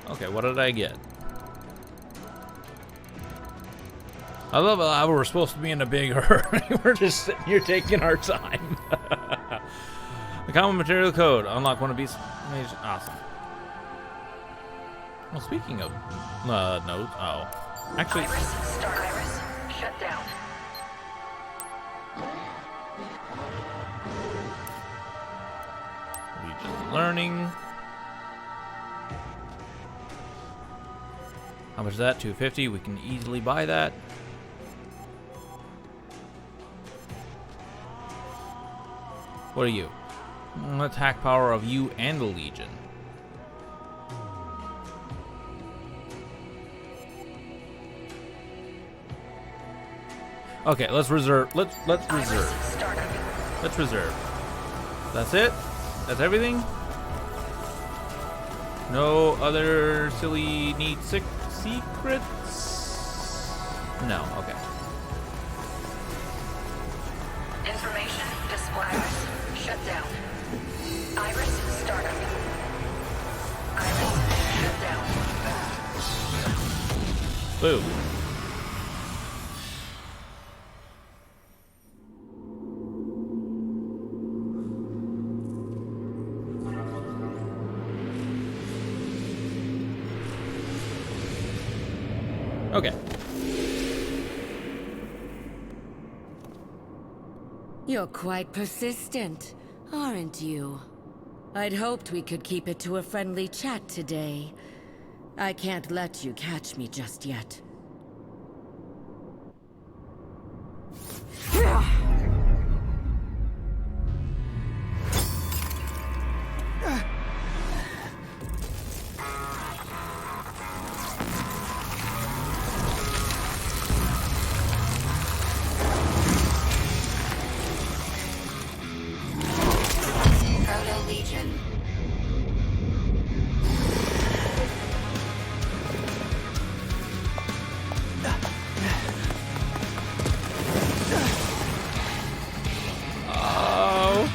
Okay, what did I get? I love how we're supposed to be in a big hurry. We're just sitting here taking our time. The common material code. Unlock one of these. Awesome. Well, speaking of nodes, actually, Iris, start Iris, shut down. Legion learning. How much is that? 250. We can easily buy that. What are you? Attack power of you and the Legion. Okay, let's reserve. Let's reserve. Let's reserve. That's it? That's everything? No other silly neat secrets? No, okay. Information display. Iris, shut down. Iris, start up. Iris, shut down. Boom. Okay. You're quite persistent, aren't you? I'd hoped we could keep it to a friendly chat today. I can't let you catch me just yet. Legion.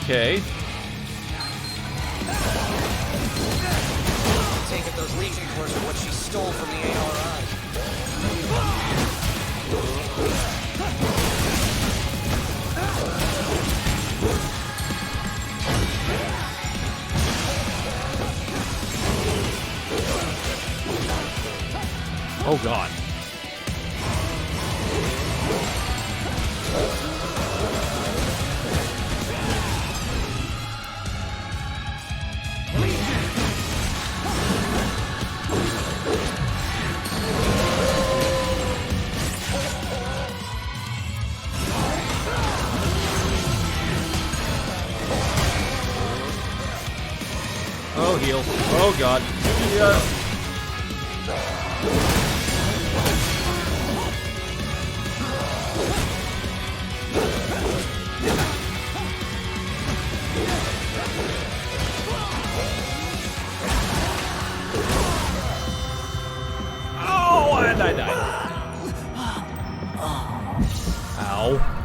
Okay. Take it those Legion cores are what she stole from the ARI. Oh God. Oh, heal. Oh God. Yeah. Oh, and I died. Ow.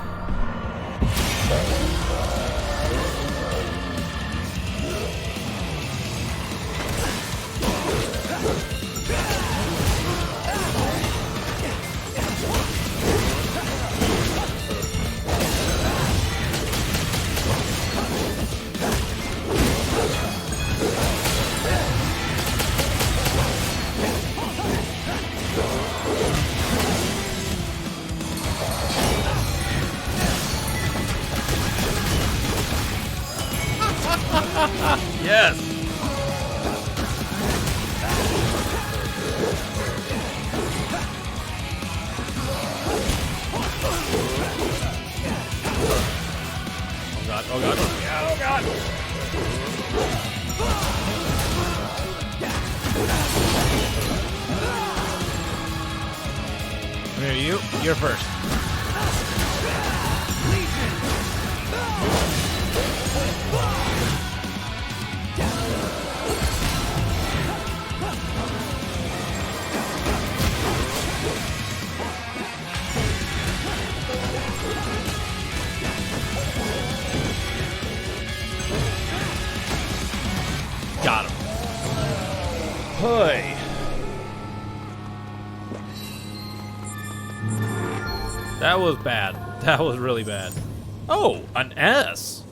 Yes. Oh God, oh God, oh God. Here, you're first. Got him. Hey. That was bad. That was really bad. Oh, an S.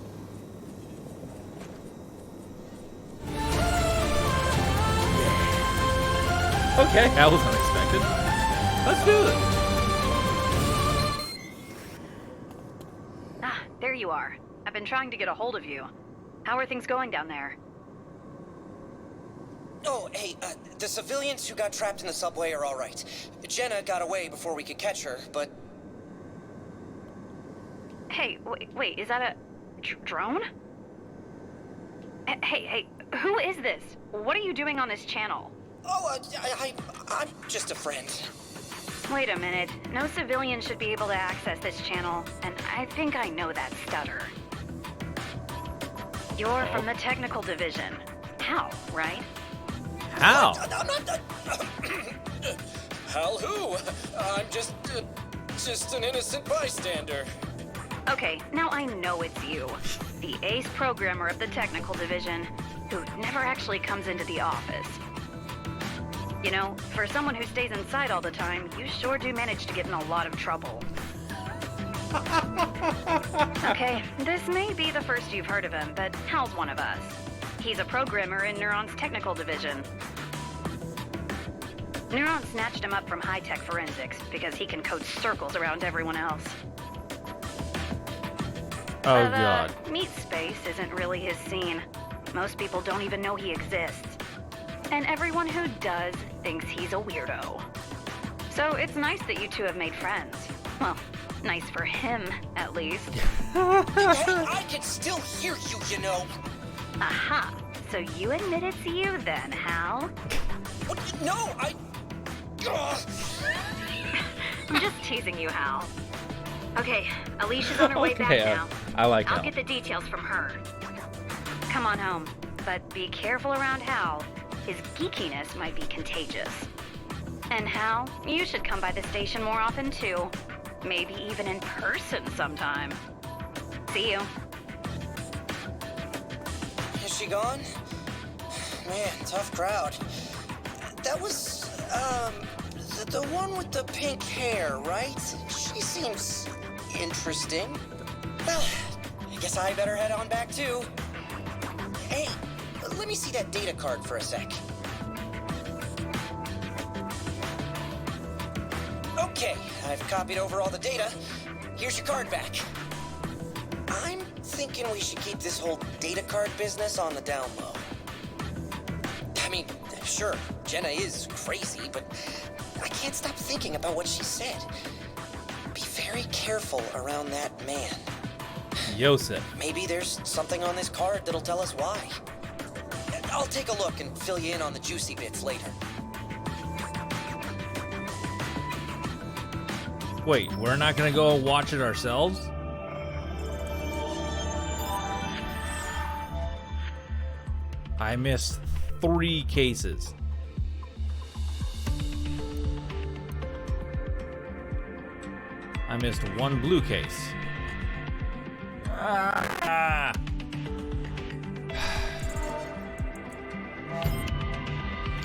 Okay, that was unexpected. Let's do it. Ah, there you are. I've been trying to get a hold of you. How are things going down there? Oh, hey, the civilians who got trapped in the subway are all right. Jenna got away before we could catch her, but... Hey, wait, is that a drone? Hey, who is this? What are you doing on this channel? Oh, I'm just a friend. Wait a minute. No civilian should be able to access this channel, and I think I know that stutter. You're from the technical division. Hal, right? How? I'm not... Hal who? I'm just an innocent bystander. Okay, now I know it's you. The ace programmer of the technical division, who never actually comes into the office. You know, for someone who stays inside all the time, you sure do manage to get in a lot of trouble. Okay, this may be the first you've heard of him, but Hal's one of us. He's a programmer in Neuron's technical division. Neuron snatched him up from high-tech forensics because he can code circles around everyone else. Oh, But, God. meat space isn't really his scene. Most people don't even know he exists. And everyone who does thinks he's a weirdo. So it's nice that you two have made friends. Well, nice for him, at least. Hey, I can still hear you, you know. Aha. So you admit it's you then, Hal? What? No, Ugh. I'm just teasing you, Hal. Okay, Alicia's on her way back Okay, now. I like I'll Hal. get the details from her. Come on home, but be careful around Hal. His geekiness might be contagious. And Hal, you should come by the station more often too. Maybe even in person sometime. See you. Is she gone? Man, tough crowd. That was, the one with the pink hair, right? She seems interesting. Well, I guess I better head on back too. Hey, let me see that data card for a sec. Okay, I've copied over all the data. Here's your card back. I'm thinking we should keep this whole data card business on the down low. I mean, sure, Jenna is crazy, but I can't stop thinking about what she said. Be very careful around that man. Yosef. Maybe there's something on this card that'll tell us why. I'll take a look and fill you in on the juicy bits later. Wait, we're not gonna go watch it ourselves? I missed 3 cases. I missed 1 blue case. Ah.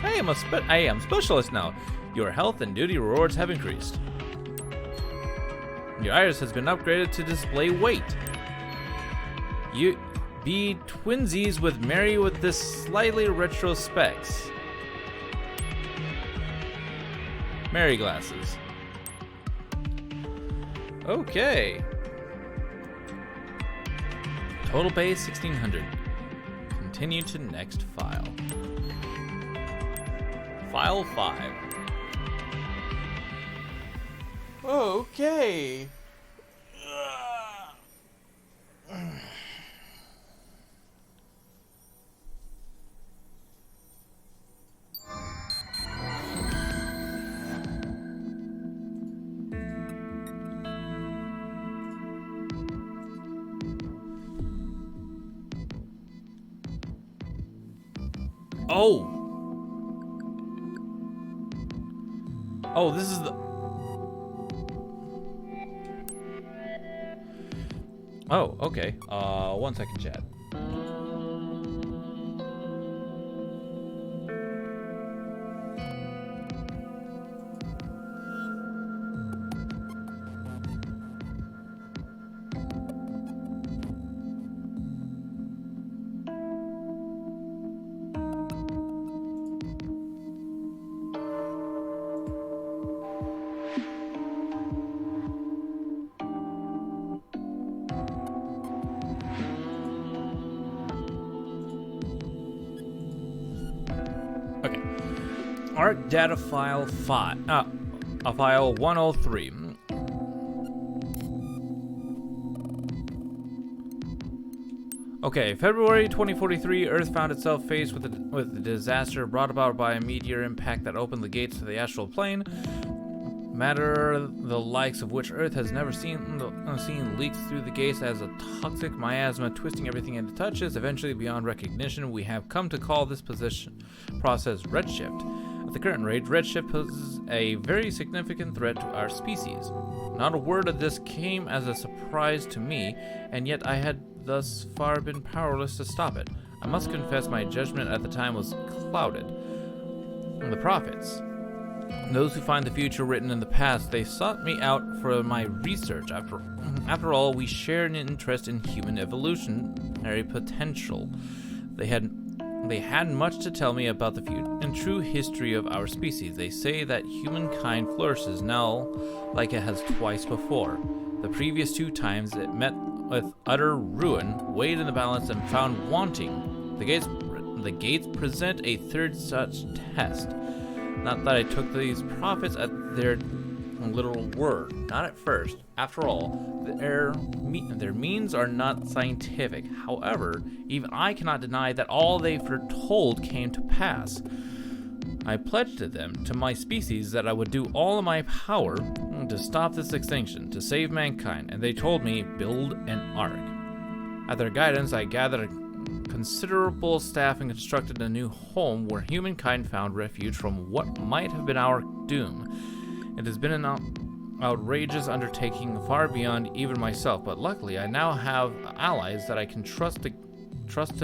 Hey, I am specialist now. Your health and duty rewards have increased. Your iris has been upgraded to display weight. You be twinsies with Mary with this slightly retro specs. Mary glasses. Okay. Total pay 1600. Continue to next file. File 5. Okay. Oh. Oh, this is the... Oh, okay. 1 second, chat. ARC data file file 103. Okay, February 2043, Earth found itself faced with a disaster brought about by a meteor impact that opened the gates to the astral plane. Matter the likes of which Earth has never seen leaks through the gates as a toxic miasma, twisting everything it touches. Eventually, beyond recognition, we have come to call this process redshift. At the current rate, redshift poses a very significant threat to our species. Not a word of this came as a surprise to me, and yet I had thus far been powerless to stop it. I must confess my judgment at the time was clouded. The prophets, those who find the future written in the past, they sought me out for my research. After all, we share an interest in human evolutionary potential. They had much to tell me about the future and true history of our species. They say that humankind flourishes now like it has twice before. The previous 2 times it met with utter ruin, weighed in the balance, and found wanting. The gates present a third such test. Not that I took these prophets at their literal word, not at first. After all, their means are not scientific. However, even I cannot deny that all they foretold came to pass. I pledged to them, to my species, that I would do all in my power to stop this extinction, to save mankind, and they told me, build an ark. At their guidance, I gathered a considerable staff and constructed a new home where humankind found refuge from what might have been our doom. It has been an outrageous undertaking far beyond even myself, but luckily I now have allies that I can trust to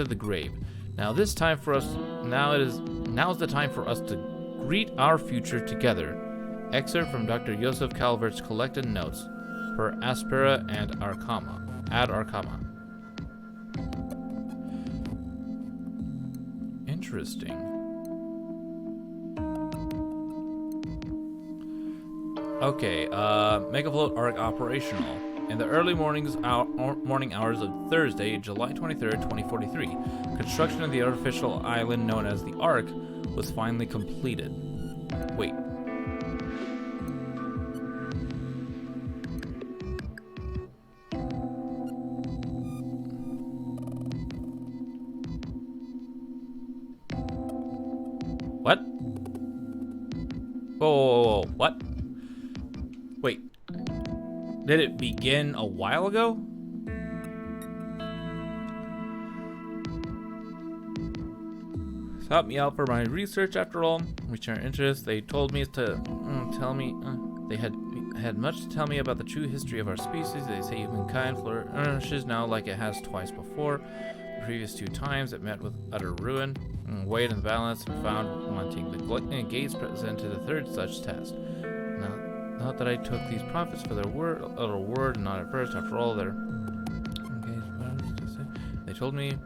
the grave. Now's the time for us to greet our future together. Excerpt from Dr. Joseph Calvert's collected notes per Aspera and ad Arcama. Interesting. Okay, Megafloat Arc operational. In the early morning hours of Thursday, July 23rd, 2043, construction of the artificial island known as the Ark was finally completed. Wait. What? Whoa, what? Wait. Did it begin a while ago? Sought me out for my research after all. Return interest. They told me to they had much to tell me about the true history of our species. They say humankind flourishes now like it has twice before. The previous 2 times it met with utter ruin, weighed in the balance, and found wanting. The gates presented a third such test. Not that I took these prophets for their word, and not at first. After all, they told me,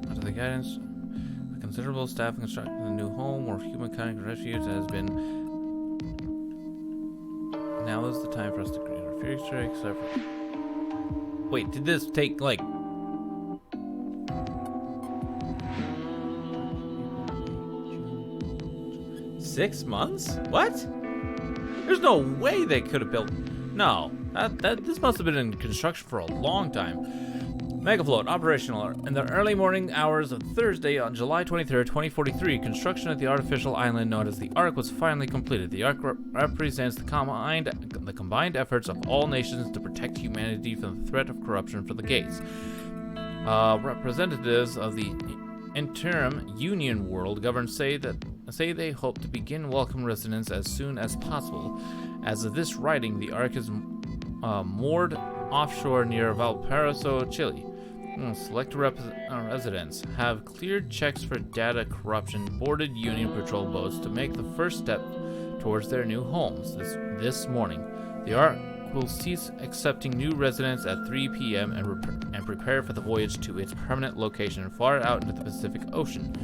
under the guidance, a considerable staff constructed a new home where humankind refuge has been. Now is the time for us to create our future, except for... Wait, did this take, like... Six months? What? There's no way they could have built... No, this must have been in construction for a long time. Megafloat operational. In the early morning hours of Thursday on July 23rd, 2043, construction of the artificial island known as the Ark was finally completed. The Ark represents the combined efforts of all nations to protect humanity from the threat of corruption from the gates. Representatives of the interim Union world governed say they hope to begin welcome residents as soon as possible. As of this writing, the Ark is moored offshore near Valparaiso, Chile. Select residents have cleared checks for data corruption, boarded Union patrol boats to make the first step towards their new homes this morning. The Ark will cease accepting new residents at 3 p.m. and prepare for the voyage to its permanent location far out into the Pacific Ocean,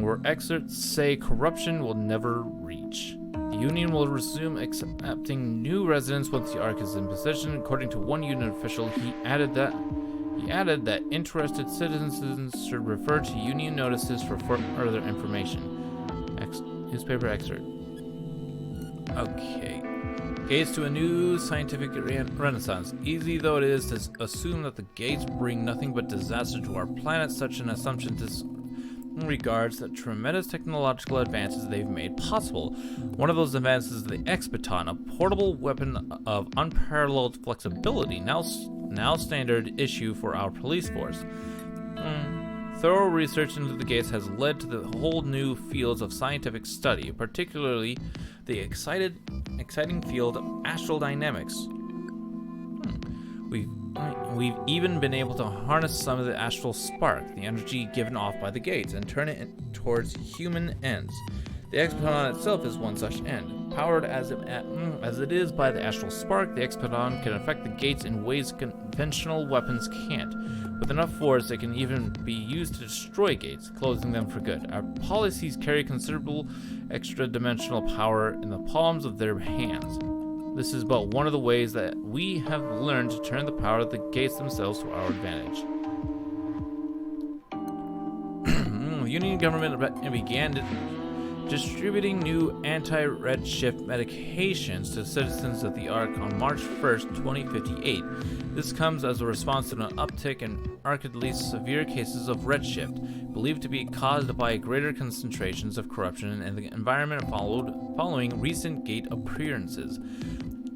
where experts say corruption will never reach. The Union will resume accepting new residents once the Ark is in position. According to one Union official, he added that interested citizens should refer to Union notices for further information. Newspaper excerpt. Okay. Gates to a new scientific renaissance. Easy though it is to assume that the gates bring nothing but disaster to our planet, such an assumption disregards the tremendous technological advances they've made possible. One of those advances is the X-Baton, a portable weapon of unparalleled flexibility, now standard issue for our police force. Thorough research into the gates has led to the whole new fields of scientific study, particularly the exciting field of astral dynamics. We've even been able to harness some of the astral spark, the energy given off by the gates, and turn it towards human ends. The X-Baton itself is one such end. Powered as it is by the astral spark, the X-Baton can affect the gates in ways conventional weapons can't. With enough force, it can even be used to destroy gates, closing them for good. Our policies carry considerable extra-dimensional power in the palms of their hands. This is but one of the ways that we have learned to turn the power of the gates themselves to our advantage. The Union government began distributing new anti-redshift medications to citizens of the Ark on March 1st, 2058. This comes as a response to an uptick in markedly severe cases of redshift, believed to be caused by greater concentrations of corruption in the environment following recent gate appearances.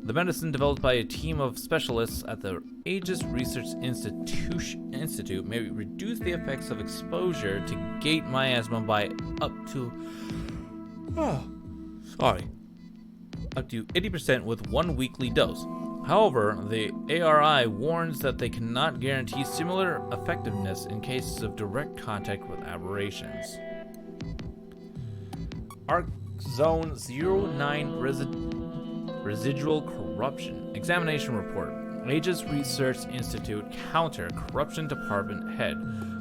The medicine, developed by a team of specialists at the Aegis Research Institute, may reduce the effects of exposure to gate miasma by up to 80% with one weekly dose. However, the ARI warns that they cannot guarantee similar effectiveness in cases of direct contact with aberrations. Arc Zone 09 Residual Corruption. Examination Report. Aegis Research Institute Counter Corruption Department Head.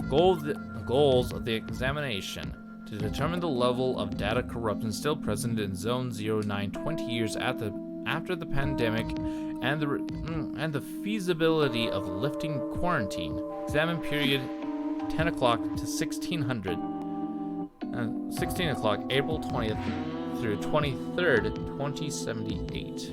Goals of the examination: to determine the level of data corruption still present in Zone 09 20 years after the pandemic and the feasibility of lifting quarantine. Examine period 10 o'clock to 1600. 16 o'clock, April 20th through 23rd, 2078.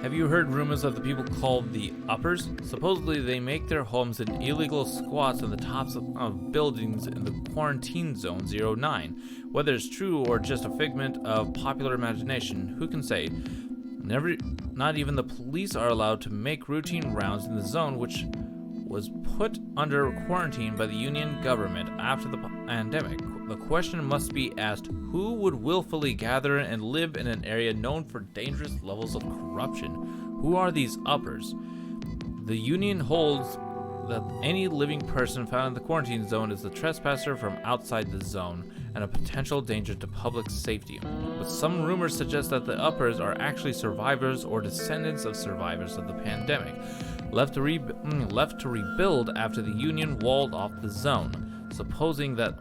Have you heard rumors of the people called the Uppers? Supposedly they make their homes in illegal squats on the tops of buildings in the quarantine zone 09. Whether it's true or just a figment of popular imagination, who can say? Not even the police are allowed to make routine rounds in the zone, which was put under quarantine by the Union government after the pandemic. The question must be asked, who would willfully gather and live in an area known for dangerous levels of corruption? Who are these Uppers? The Union holds that any living person found in the quarantine zone is a trespasser from outside the zone and a potential danger to public safety. But some rumors suggest that the Uppers are actually survivors or descendants of survivors of the pandemic, left to rebuild after the Union walled off the zone. Supposing that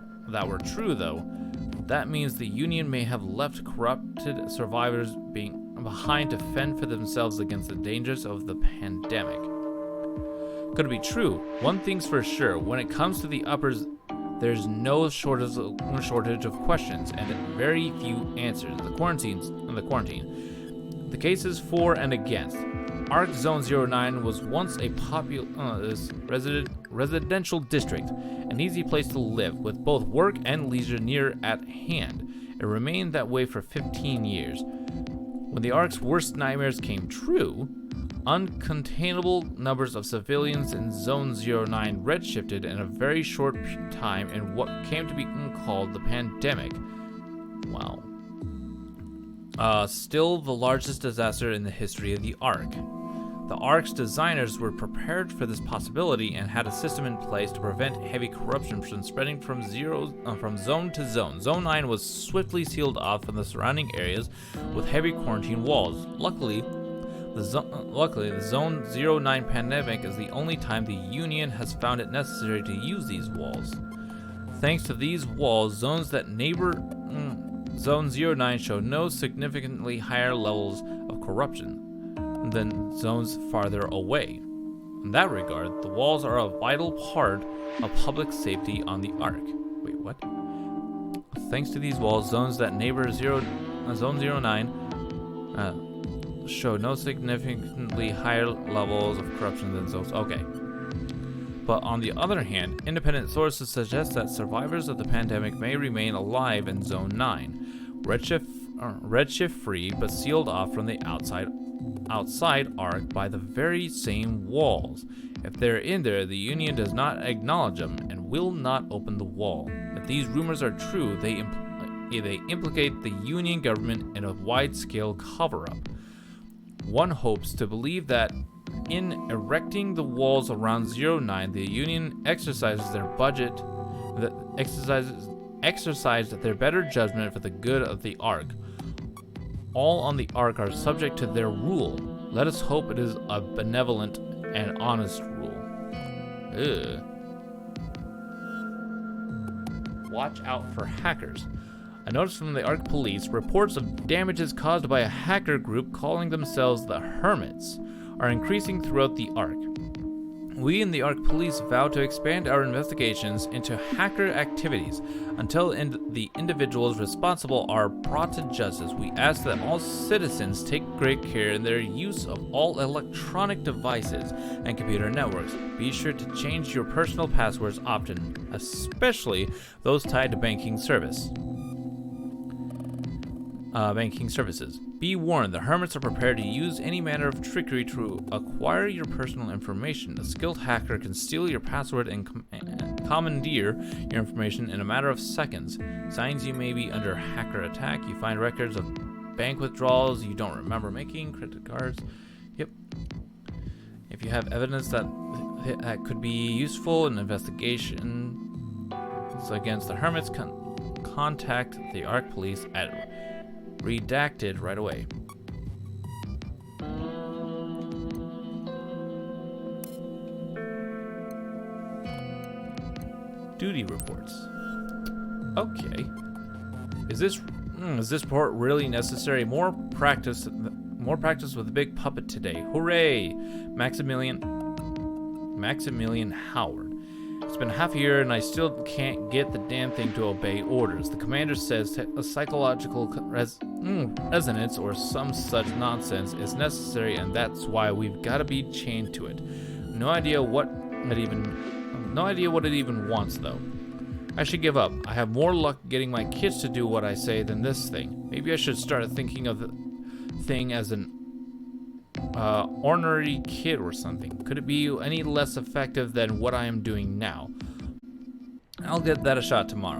were true, though, that means the Union may have left corrupted survivors behind to fend for themselves against the dangers of the pandemic. Could it be true? One thing's for sure: when it comes to the Uppers, there's no shortage of questions and very few answers. The quarantine. The cases for and against. Arc Zone 09 was once a populous residential district, an easy place to live, with both work and leisure near at hand. It remained that way for 15 years. When the Ark's worst nightmares came true, uncontainable numbers of civilians in Zone 09 redshifted in a very short time in what came to be called the pandemic. Wow. Still the largest disaster in the history of the Ark. The Ark's designers were prepared for this possibility and had a system in place to prevent heavy corruption from spreading from zone to zone. Zone 9 was swiftly sealed off from the surrounding areas with heavy quarantine walls. Luckily, the Zone 09 pandemic is the only time the Union has found it necessary to use these walls. Thanks to these walls, zones that neighbor Zone 09 show no significantly higher levels of corruption than zones farther away. In that regard, the walls are a vital part of public safety on the Ark. Wait, what? Thanks to these walls, zones that neighbor Zone 09 show no significantly higher levels of corruption than zones. Okay. But on the other hand, independent sources suggest that survivors of the pandemic may remain alive in Zone 9, redshift-free but sealed off from the outside Ark by the very same walls. If they're in there, the Union does not acknowledge them and will not open the wall. If these rumors are true, they implicate the Union government in a wide-scale cover-up. One hopes to believe that in erecting the walls around 09, the Union exercises their better judgment for the good of the Ark. All on the Ark are subject to their rule. Let us hope it is a benevolent and honest rule. Ugh. Watch out for hackers. A notice from the Ark Police: reports of damages caused by a hacker group calling themselves the Hermits are increasing throughout the Ark. We in the Ark Police vow to expand our investigations into hacker activities until the individuals responsible are brought to justice. We ask that all citizens take great care in their use of all electronic devices and computer networks. Be sure to change your personal passwords often, especially those tied to banking services. Be warned, the Hermits are prepared to use any manner of trickery to acquire your personal information. A skilled hacker can steal your password and commandeer your information in a matter of seconds. Signs you may be under hacker attack: you find records of bank withdrawals you don't remember making, credit cards. Yep. If you have evidence that could be useful in investigation against the Hermits, contact the Ark Police at redacted right away. Duty reports. Okay. Is this report really necessary? More practice with the big puppet today. Hooray! Maximilian Howard. It's been half a year and I still can't get the damn thing to obey orders. The commander says a psychological resonance or some such nonsense is necessary, and that's why we've got to be chained to it. No idea what it even wants, though. I should give up. I have more luck getting my kids to do what I say than this thing. Maybe I should start thinking of the thing as an ornery kid or something. Could it be any less effective than what I am doing now? I'll get that a shot tomorrow.